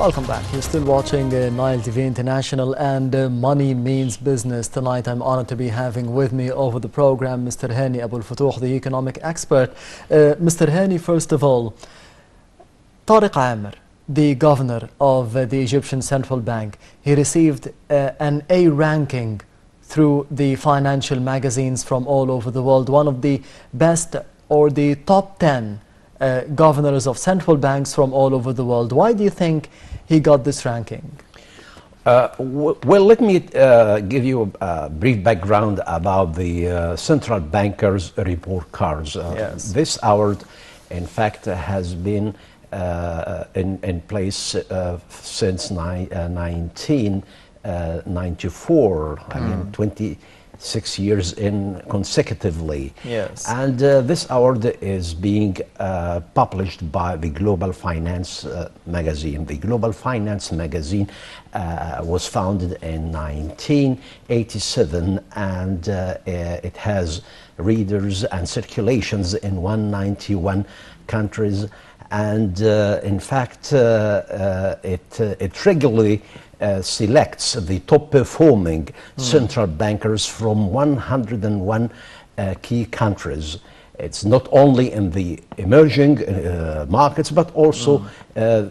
Welcome back. You're still watching Nile TV International and Money Means Business. Tonight I'm honored to be having with me over the program Mr. Hany Abou-El-Fotouh, the economic expert. Mr. Hany, first of all, Tariq Amr, the governor of the Egyptian Central Bank, he received an A ranking through the financial magazines from all over the world, one of the best or the top 10 governors of central banks from all over the world. Why do you think he got this ranking? Well, let me give you a brief background about the central bankers report cards. Yes. This award, in fact, has been in place since 1994. I mean, 26 years in consecutively. Yes. And this award is being published by the Global Finance magazine. The Global Finance magazine was founded in 1987, and it has readers and circulations in 191 countries. And in fact, it regularly selects the top performing central bankers from 101 key countries. It's not only in the emerging markets, but also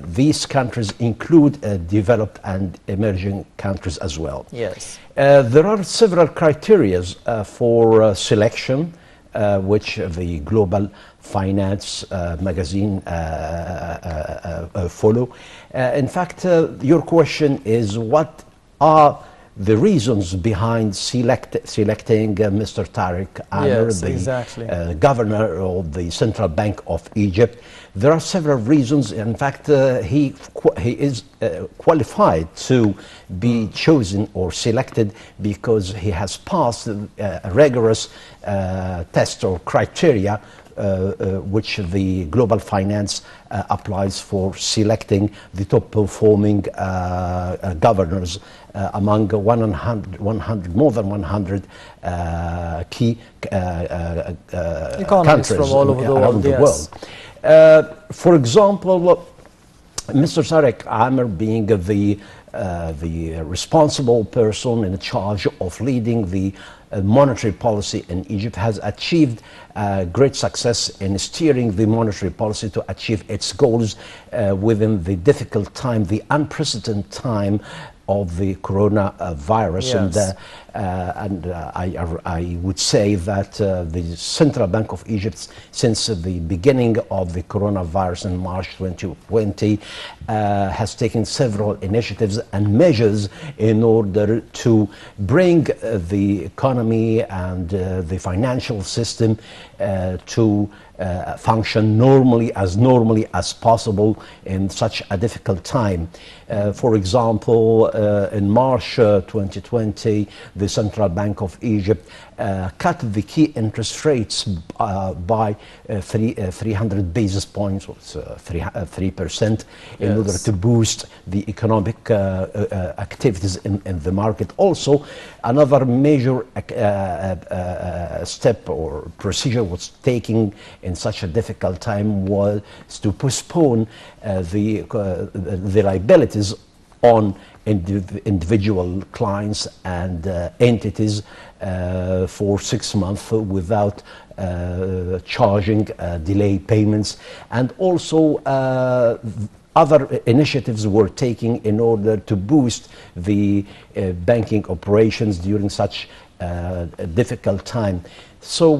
these countries include developed and emerging countries as well. Yes. There are several criteria for selection, which the Global Finance magazine follow. In fact, your question is, what are the reasons behind selecting Mr. Tariq Amr, Yes, the exactly. governor of the Central Bank of Egypt? There are several reasons. In fact, he is qualified to be chosen or selected because he has passed a rigorous test or criteria which the Global Finance applies for selecting the top performing governors among more than 100 key Economies countries from all over the around world. the Yes. world. For example, Mr. Tariq Amr being the responsible person in charge of leading the monetary policy in Egypt, has achieved great success in steering the monetary policy to achieve its goals within the difficult time, the unprecedented time of the coronavirus. Yes. And I would say that the Central Bank of Egypt, since the beginning of the coronavirus in March 2020, has taken several initiatives and measures in order to bring the economy and the financial system to function normally as possible in such a difficult time. For example, in March 2020, the Central Bank of Egypt cut the key interest rates by 300 basis points, 3%, in order to boost the economic activities in the market. Also, another major step or procedure was taken in such a difficult time was to postpone the liabilities on individual clients and entities for 6 months without charging delay payments. And also other initiatives were taken in order to boost the banking operations during such a difficult time. So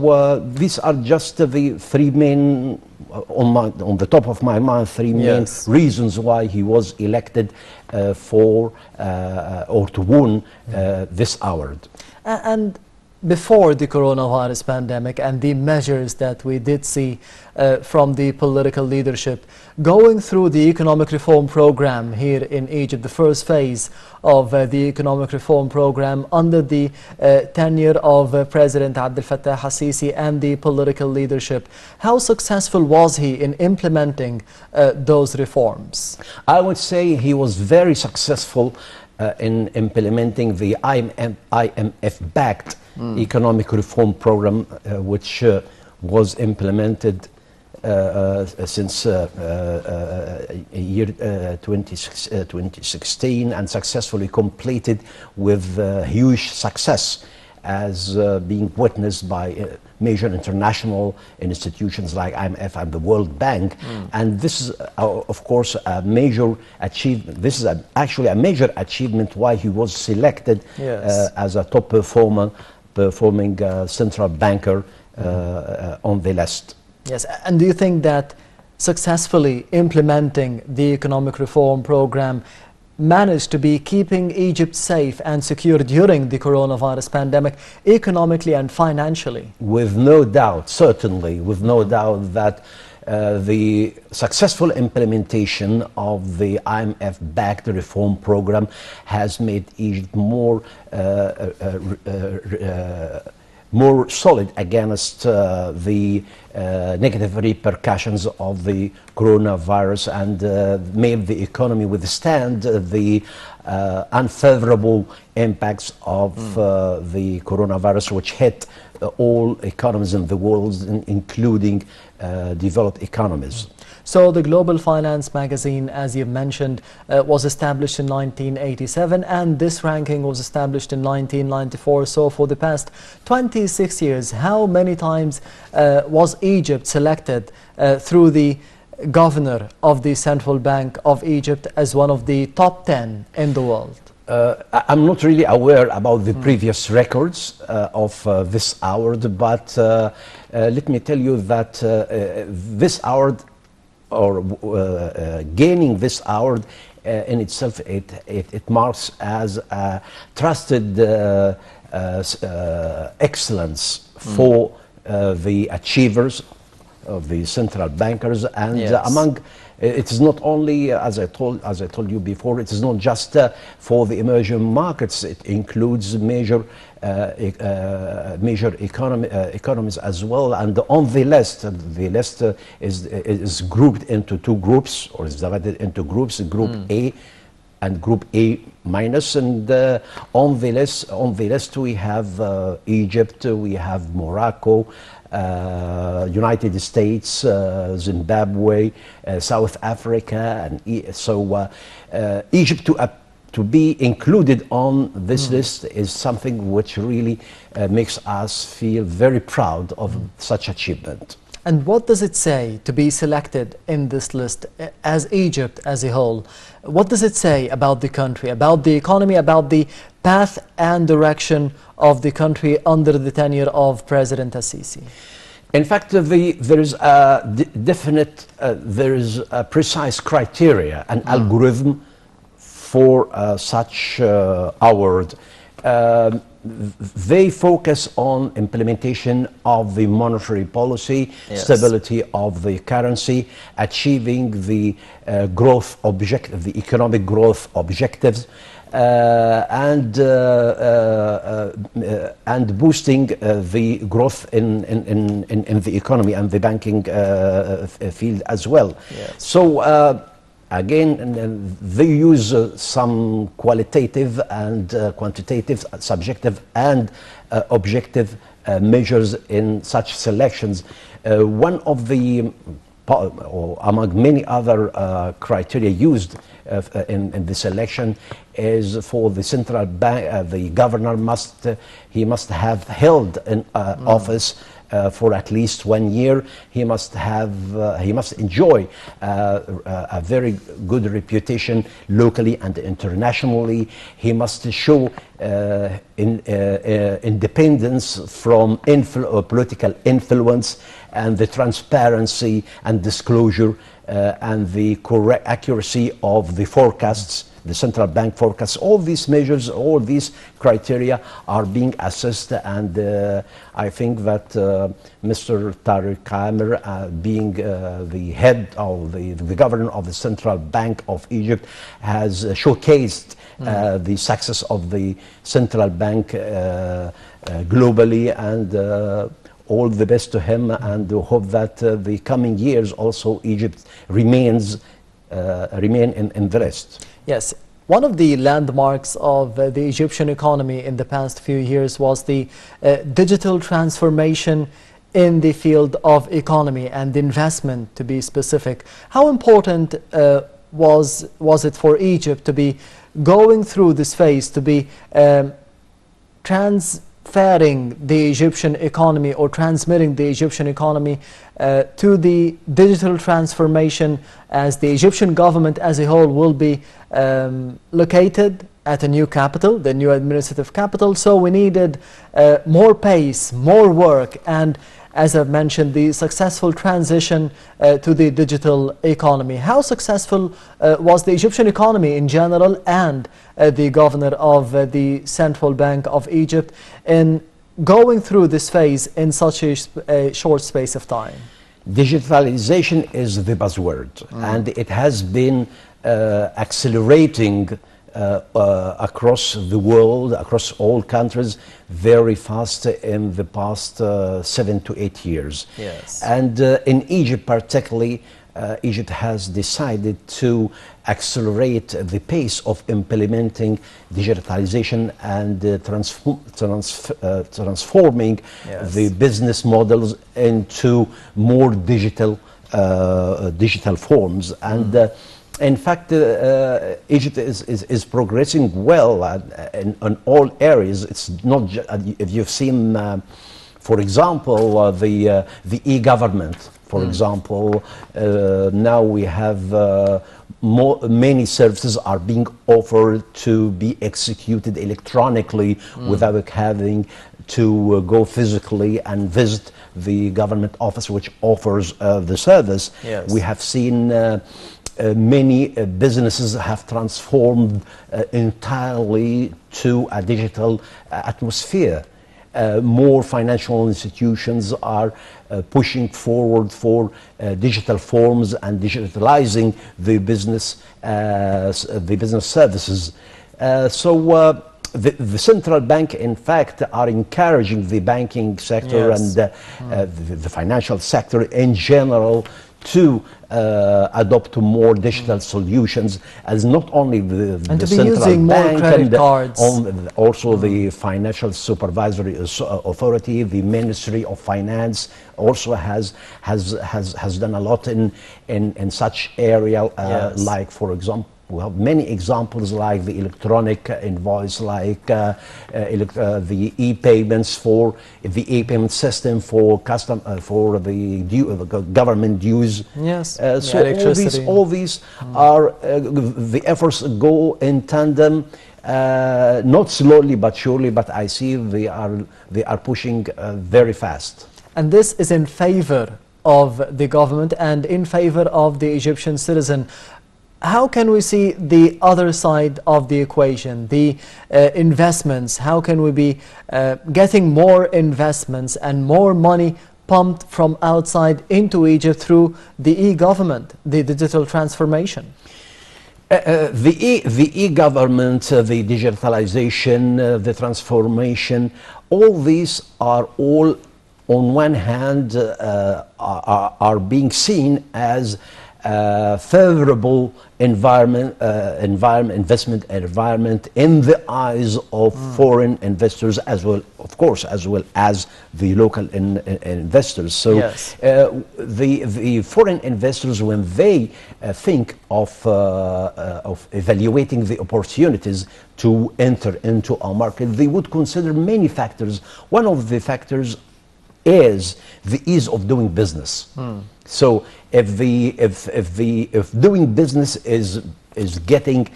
these are just the three main, on the top of my mind, three main reasons why he was elected or to win this award. And before the coronavirus pandemic and the measures that we did see from the political leadership, going through the economic reform program here in Egypt, the first phase of the economic reform program under the tenure of President Abdel Fattah al-Sisi and the political leadership, how successful was he in implementing those reforms? I would say he was very successful in implementing the IMF-backed economic reform program, which was implemented since year 2016 and successfully completed with huge success, as being witnessed by major international institutions like IMF and the World Bank. And this is, of course, a major achievement. This is actually a major achievement why he was selected as a top performing central banker on the list. Yes, and do you think that successfully implementing the economic reform program managed to be keeping Egypt safe and secure during the coronavirus pandemic, economically and financially? With no doubt, certainly, with no doubt that the successful implementation of the IMF-backed reform program has made Egypt more solid against the negative repercussions of the coronavirus, and made the economy withstand the unfavorable impacts of the coronavirus, which hit all economies in the world, including developed economies. So the Global Finance magazine, as you've mentioned, was established in 1987, and this ranking was established in 1994. So for the past 26 years, how many times was Egypt selected through the governor of the Central Bank of Egypt as one of the top 10 in the world? I'm not really aware about the previous records of this award, but let me tell you that this award, or gaining this award in itself, it marks as a trusted excellence for the achievers of the central bankers, and among it is not only, as I told you before, it is not just for the emerging markets. It includes major economies as well. And on the list is grouped into two groups, or is divided into groups: Group A and Group A minus. And on the list we have Egypt, we have Morocco, United States, Zimbabwe, South Africa, and so Egypt to be included on this list is something which really makes us feel very proud of such achievement. And what does it say to be selected in this list as Egypt as a whole? What does it say about the country, about the economy, about the path and direction of the country under the tenure of President Al-Sisi? In fact, there is a definite, there is a precise criteria, an algorithm for such award. They focus on implementation of the monetary policy, stability of the currency, achieving the growth objective, the economic growth objectives, and boosting the growth in the economy and the banking field as well. So again, they use some qualitative and quantitative, subjective and objective measures in such selections. One of the, or among many other criteria used in the selection, is for the central bank. The governor must have held an office for at least 1 year. He must enjoy a very good reputation locally and internationally. He must show independence from political influence, and the transparency and disclosure and the correct accuracy of the forecasts, the central bank forecasts. All these measures, all these criteria are being assessed, and I think that Mr. Tariq Amir, being the head of the governor of the Central Bank of Egypt, has showcased the success of the central bank globally, and all the best to him, and hope that the coming years also Egypt remain in the list. Yes, one of the landmarks of the Egyptian economy in the past few years was the digital transformation in the field of economy and investment, to be specific. How important was it for Egypt to be going through this phase, to be transferring the Egyptian economy or transmitting the Egyptian economy to the digital transformation, as the Egyptian government as a whole will be located at a new capital, the new administrative capital? So we needed more pace, more work, and as I've mentioned, the successful transition to the digital economy. How successful was the Egyptian economy in general and the governor of the Central Bank of Egypt in going through this phase in such a short space of time? Digitalization is the buzzword, and it has been accelerating across the world, across all countries, very fast in the past 7 to 8 years. Yes. And in Egypt particularly, Egypt has decided to accelerate the pace of implementing digitalization and transforming the business models into more digital forms. And in fact, Egypt is progressing well in all areas. It's not if you've seen, for example, the e-government. For example, now we have many services are being offered to be executed electronically without having to go physically and visit the government office which offers the service. Yes. We have seen many businesses have transformed entirely to a digital atmosphere. More financial institutions are pushing forward for digital forms and digitalizing the business services. The central bank, in fact, are encouraging the banking sector and the financial sector in general to adopt more digital solutions, as not only the central bank and also the Financial Supervisory Authority, the Ministry of Finance also has done a lot in such area, like, for example, we have many examples like the electronic invoice, like the e-payments, for the e-payment system for the government dues. Yes. So all these are the efforts go in tandem, not slowly but surely. But I see they are pushing very fast. And this is in favor of the government and in favor of the Egyptian citizen. How can we see the other side of the equation, the investments? How can we be getting more investments and more money pumped from outside into Egypt through the e-government, the digital transformation? The e-government, the digitalization, the transformation, all these are all, on one hand, are being seen as favorable investment environment in the eyes of foreign investors, as well, of course, as well as the local investors. So the foreign investors, when they think of evaluating the opportunities to enter into our market, they would consider many factors. One of the factors is the ease of doing business. So if doing business is getting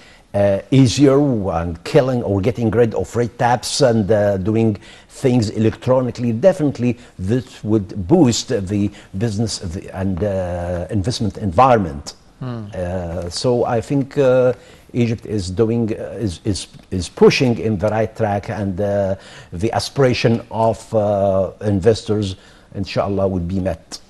easier and killing or getting rid of red taps and doing things electronically, definitely this would boost the business and investment environment. So I think Egypt is doing is pushing in the right track, and the aspiration of investors, inshallah, will be met.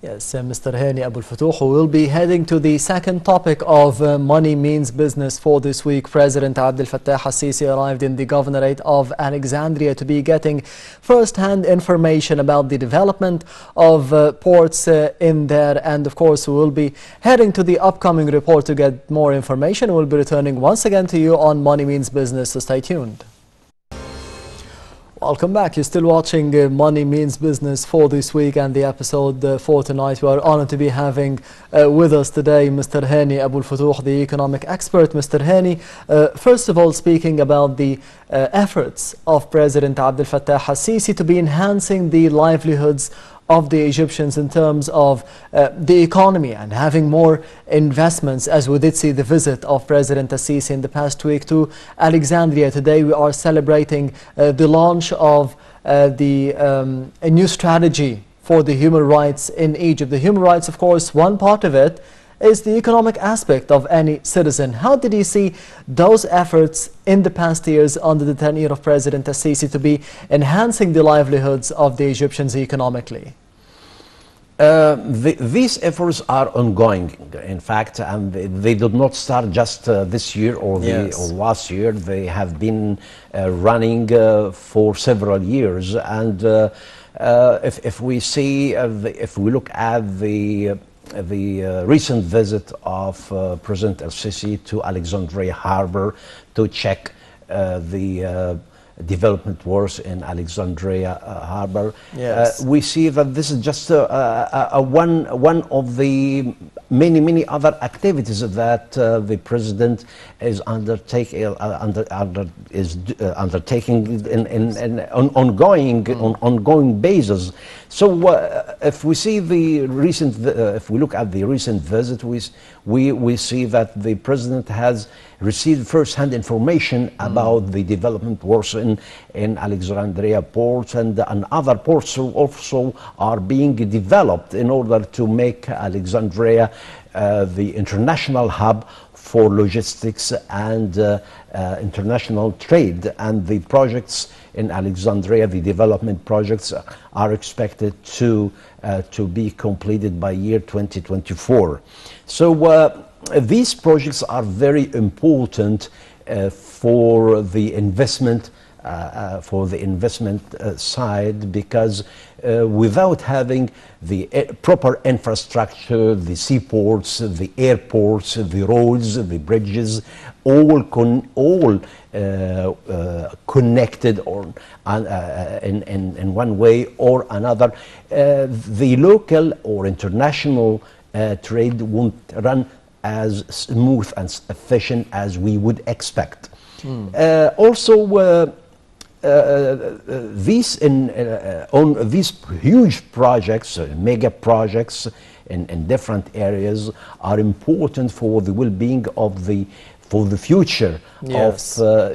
Yes, Mr. Hany Abou-El-Fotouh, we will be heading to the second topic of Money Means Business for this week. President Abdel Fattah al-Sisi arrived in the governorate of Alexandria to be getting first-hand information about the development of ports in there. And of course, we will be heading to the upcoming report to get more information. We'll be returning once again to you on Money Means Business, so stay tuned. Welcome back. You're still watching Money Means Business for this week and the episode for tonight. We are honored to be having with us today Mr. Hany Abou-El-Fotouh, the economic expert. Mr. Hany, first of all, speaking about the efforts of President Abdel Fattah al-Sisi to be enhancing the livelihoods of the Egyptians in terms of the economy and having more investments, as we did see the visit of President al-Sisi in the past week to Alexandria. Today we are celebrating the launch of a new strategy for the human rights in Egypt. The human rights, of course, one part of it is the economic aspect of any citizen. How did you see those efforts in the past years under the tenure of President al-Sisi to be enhancing the livelihoods of the Egyptians economically? These efforts are ongoing, in fact, and they did not start just this year or last year. They have been running for several years, and if we look at the recent visit of President al-Sisi to Alexandria Harbor to check the development works in Alexandria Harbor, we see that this is just one of the many other activities that the president is undertaking in ongoing basis. So if we see if we look at the recent visit, we see that the president has received first-hand information about the development works in Alexandria port, and other ports also are being developed in order to make Alexandria the international hub for logistics and international trade. And the projects in Alexandria, the development projects, are expected to be completed by year 2024. So these projects are very important for the investment side, because without having the proper infrastructure, the seaports, the airports, the roads, the bridges, all connected or in one way or another, the local or international trade won't run as smooth and efficient as we would expect. Also, these huge projects, mega projects in different areas, are important for the well-being of the future of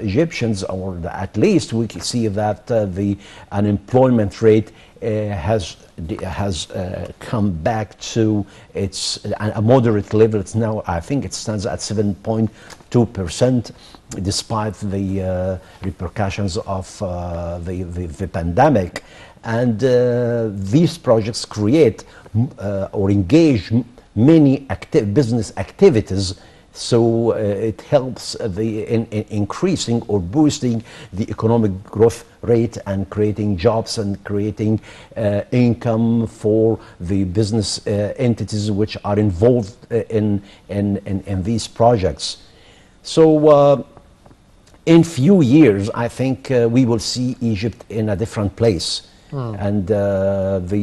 Egyptians, or at least we can see that the unemployment rate has come back to a moderate level. It's now, I think it stands at 7.2%, despite the repercussions of the pandemic. And these projects create or engage many business activities. So it helps in increasing or boosting the economic growth rate and creating jobs and creating income for the business entities which are involved in these projects. So in few years, I think we will see Egypt in a different place. And the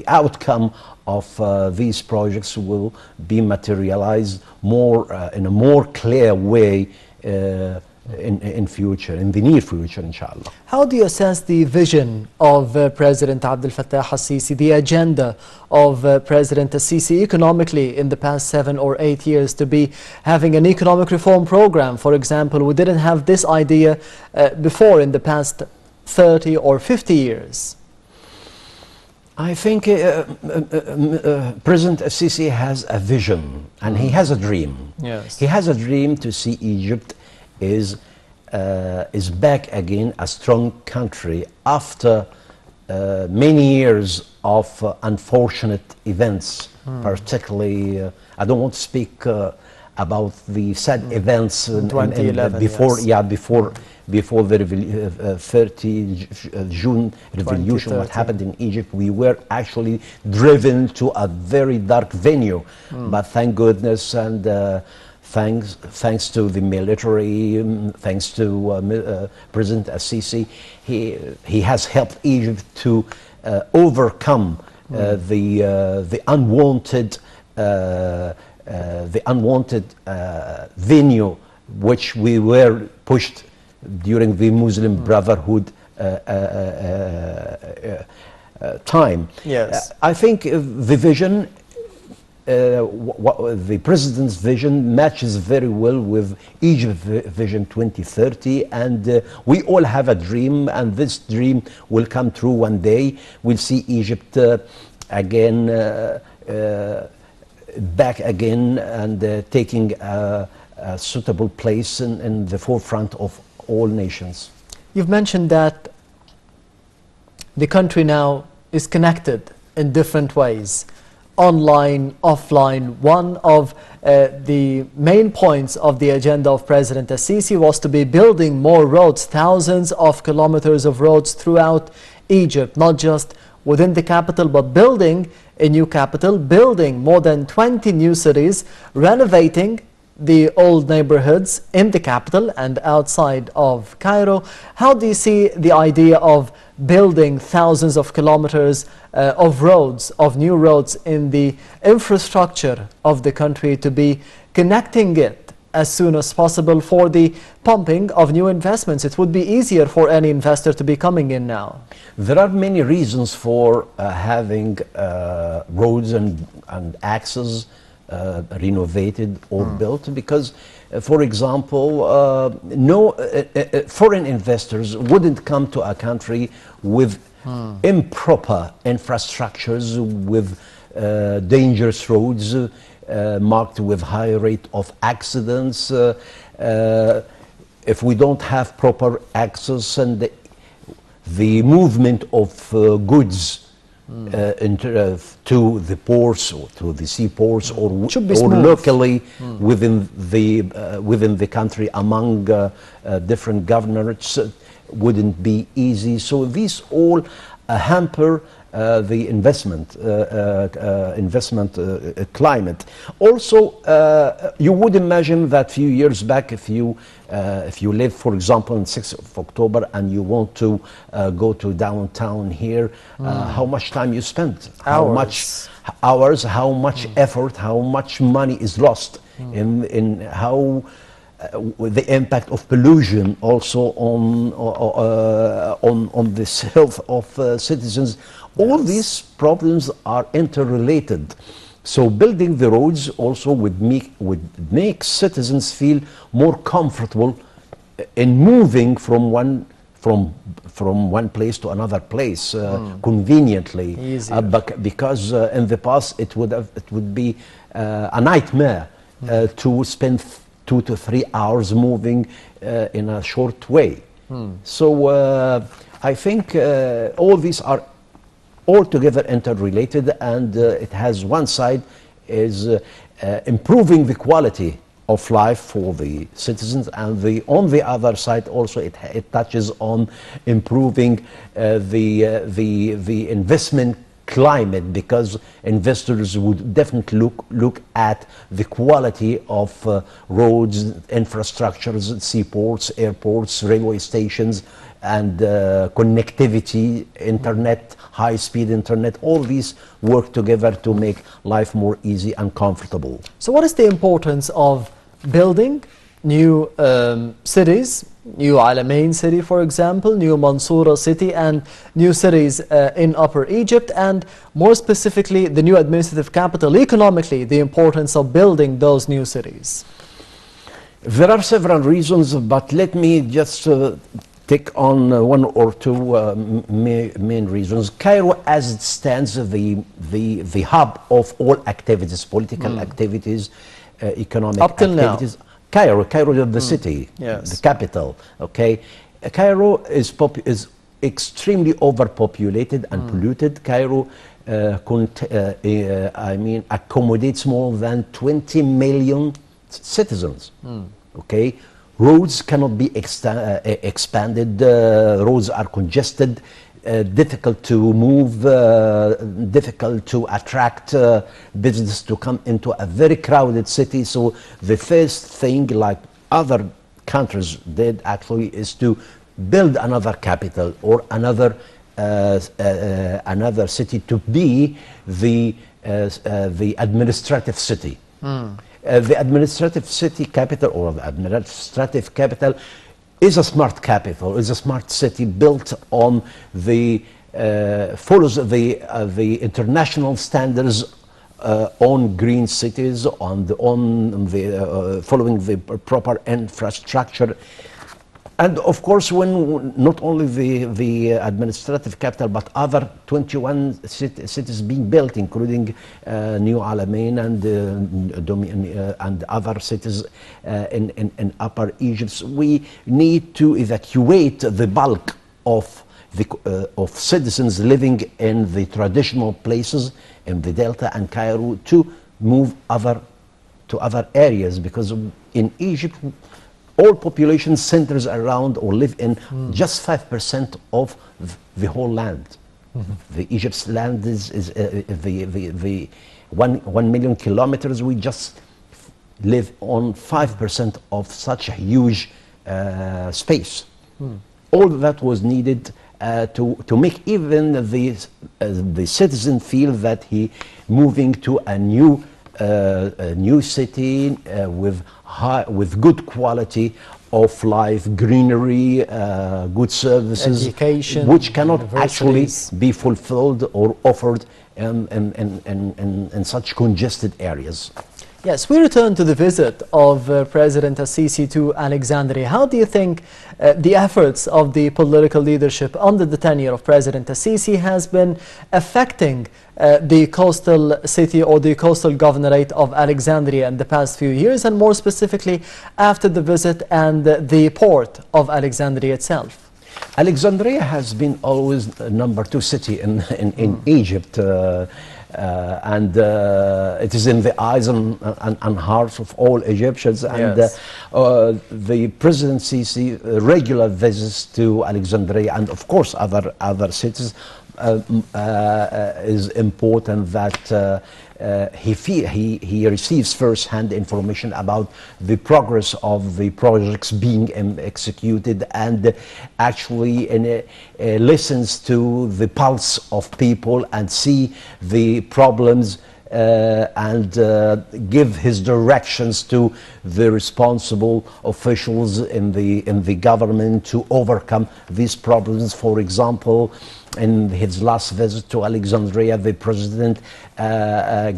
outcome of these projects will be materialized more in a more clear way in the near future, inshallah. How do you assess the vision of President Abdel Fattah al-Sisi, the agenda of President al-Sisi economically in the past 7 or 8 years, to be having an economic reform program? For example, we didn't have this idea before in the past 30 or 50 years. I think President al-Sisi has a vision and he has a dream. Yes. He has a dream to see Egypt is back again a strong country after many years of unfortunate events, particularly, I don't want to speak about the sad events 2011, before the 30 June revolution, what happened in Egypt. We were actually driven to a very dark venue, but thank goodness and thanks to the military, thanks to President Assisi, he has helped Egypt to overcome the unwanted venue which we were pushed during the Muslim Brotherhood time. Yes. I think the vision, the president's vision matches very well with Egypt Vision 2030, and we all have a dream, and this dream will come true one day. We'll see Egypt again, back again, and taking a suitable place in the forefront of all nations. You've mentioned that the country now is connected in different ways, online, offline. One of the main points of the agenda of President Assisi was to be building more roads, thousands of kilometers of roads throughout Egypt, not just within the capital, but building a new capital, building more than 20 new cities, renovating the old neighborhoods in the capital and outside of Cairo. How do you see the idea of building thousands of kilometers of roads, of new roads in the infrastructure of the country, to be connecting it as soon as possible for the pumping of new investments? It would be easier for any investor to be coming in now. There are many reasons for having roads and access renovated or built, because for example, foreign investors wouldn't come to a country with improper infrastructures, with dangerous roads marked with high rate of accidents. If we don't have proper access and the movement of goods to the ports or to the seaports or locally within the country among different governors wouldn't be easy. So these all hamper the investment climate. Also, you would imagine that few years back, if you live, for example, on 6th of October and you want to go to downtown here, how much time you spend, how much hours, how much effort, how much money is lost in how the impact of pollution also on the health of citizens. All these problems are interrelated. So building the roads also would make citizens feel more comfortable in moving from one one place to another place conveniently. Because in the past it would be a nightmare to spend 2 to 3 hours moving in a short way. So I think all these are altogether interrelated, and it has one side is improving the quality of life for the citizens, and on the other side also it touches on improving the investment climate, because investors would definitely look at the quality of roads, infrastructures, seaports, airports, railway stations, and connectivity, internet, high-speed internet. All these work together to make life more easy and comfortable. So what is the importance of building new cities, new Alamein city, for example, new Mansoura city, and new cities in Upper Egypt, and more specifically the new administrative capital? Economically, the importance of building those new cities? There are several reasons, but let me just take on one or two main reasons. Cairo, as it stands, the hub of all activities, political activities, economic up till activities. Now. Cairo is the city, yes, the capital. Okay, Cairo is extremely overpopulated and polluted. Cairo accommodates more than 20 million citizens. Okay, roads cannot be expanded. Roads are congested. difficult to move, difficult to attract business to come into a very crowded city. So the first thing, like other countries did actually, is to build another capital or another city to be the administrative city. The administrative city capital, or the administrative capital, is a smart capital, is a smart city built on the follows the international standards on green cities, on the following the proper infrastructure. And of course, when not only the administrative capital, but other 21 cities being built, including New Alamein and other cities in Upper Egypt, we need to evacuate the bulk of citizens living in the traditional places in the Delta and Cairo to move to other areas, because in Egypt, all population centers around or live in just 5% of the whole land. The Egypt's land is the 1 million kilometers. We just live on 5% of such a huge space. All that was needed to make even the citizen feel that he moving to a new city with good quality of life, greenery, good services, education, which cannot actually be fulfilled or offered in such congested areas. Yes, we return to the visit of President Al-Sisi to Alexandria. How do you think the efforts of the political leadership under the tenure of President Al-Sisi has been affecting the coastal city or the coastal governorate of Alexandria in the past few years, and more specifically after the visit and the port of Alexandria itself? Alexandria has been always the #2 city in Egypt. And it is in the eyes and hearts of all Egyptians. And yes. The President Sisi regular visits to Alexandria, and of course other cities, is important that he receives first-hand information about the progress of the projects being executed, and actually listens to the pulse of people and see the problems and give his directions to the responsible officials in the government to overcome these problems. For example, in his last visit to Alexandria, the president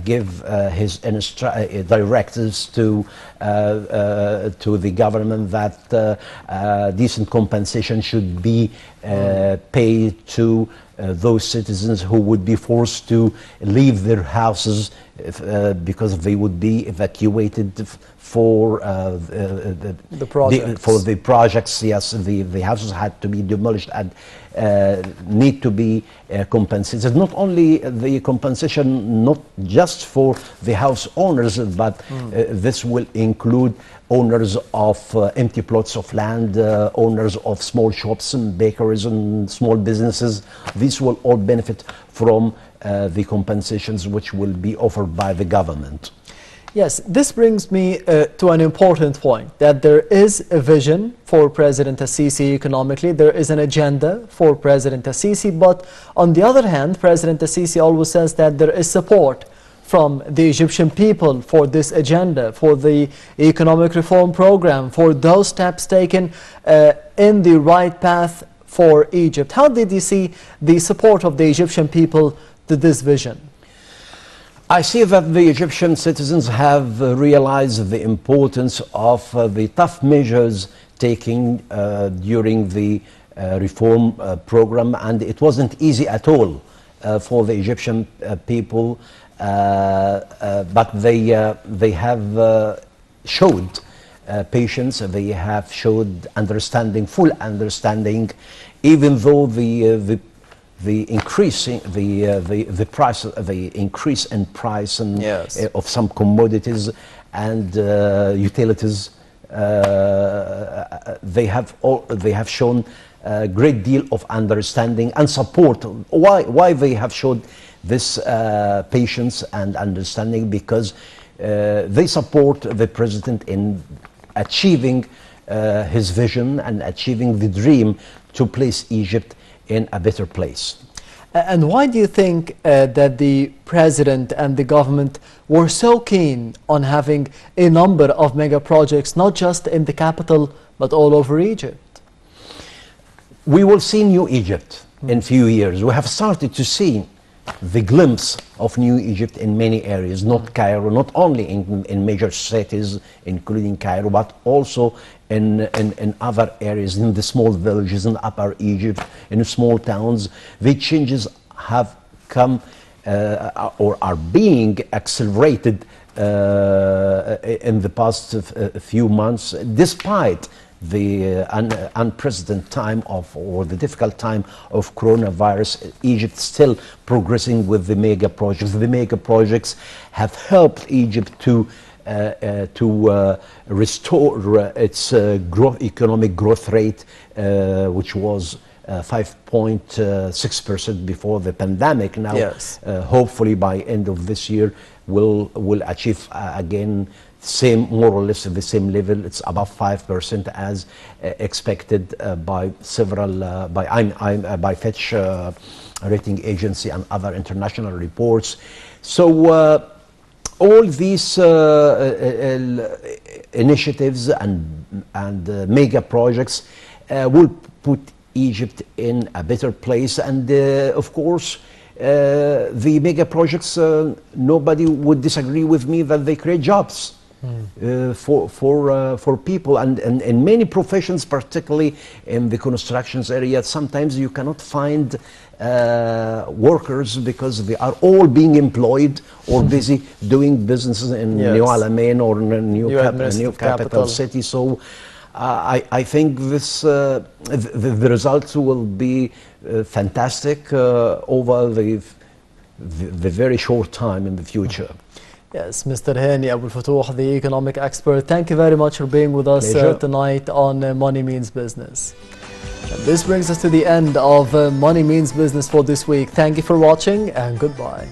gave his directives to the government that decent compensation should be paid to those citizens who would be forced to leave their houses because they would be evacuated for the projects. Yes, the houses had to be demolished and need to be compensated. Not only the compensation, not just for the house owners, but this will include owners of empty plots of land, owners of small shops and bakeries and small businesses. These will all benefit from the compensations which will be offered by the government. Yes, this brings me to an important point, that there is a vision for President Al-Sisi economically, there is an agenda for President Al-Sisi, but on the other hand, President Al-Sisi always says that there is support from the Egyptian people for this agenda, for the economic reform program, for those steps taken in the right path for Egypt. How did you see the support of the Egyptian people to this vision? I see that the Egyptian citizens have realized the importance of the tough measures taken during the reform program, and it wasn't easy at all for the Egyptian people, but they have showed patience, they have showed understanding, full understanding, even though the increase in price and yes, of some commodities and utilities, they have shown a great deal of understanding and support. Why they have showed this patience and understanding? Because they support the president in achieving his vision and achieving the dream to place Egypt in a better place. And why do you think that the president and the government were so keen on having a number of mega projects, not just in the capital, but all over Egypt? We will see New Egypt in few years. We have started to see the glimpse of New Egypt in many areas, not Cairo, not only in major cities, including Cairo, but also in other areas, in the small villages in Upper Egypt, in small towns. The changes have come or are being accelerated in the past few months, despite the unprecedented time of, or the difficult time of coronavirus. Egypt still progressing with the mega projects. The mega projects have helped Egypt to restore its economic growth rate, which was 5.6% before the pandemic. Now, yes. Hopefully by end of this year, will achieve again more or less the same level. It's above 5% as expected by several by Fitch rating agency and other international reports. So all these initiatives and mega projects will put Egypt in a better place, and of course the mega projects, nobody would disagree with me that they create jobs for people, and in many professions, particularly in the constructions area. Sometimes you cannot find workers because they are all being employed or busy doing businesses in New Alamein or in a new capital city. So I think this the results will be fantastic over the very short time in the future. Yes, Mr. Hany Abou-El-Fotouh, the economic expert, thank you very much for being with us tonight on Money Means Business. And this brings us to the end of Money Means Business for this week. Thank you for watching, and goodbye.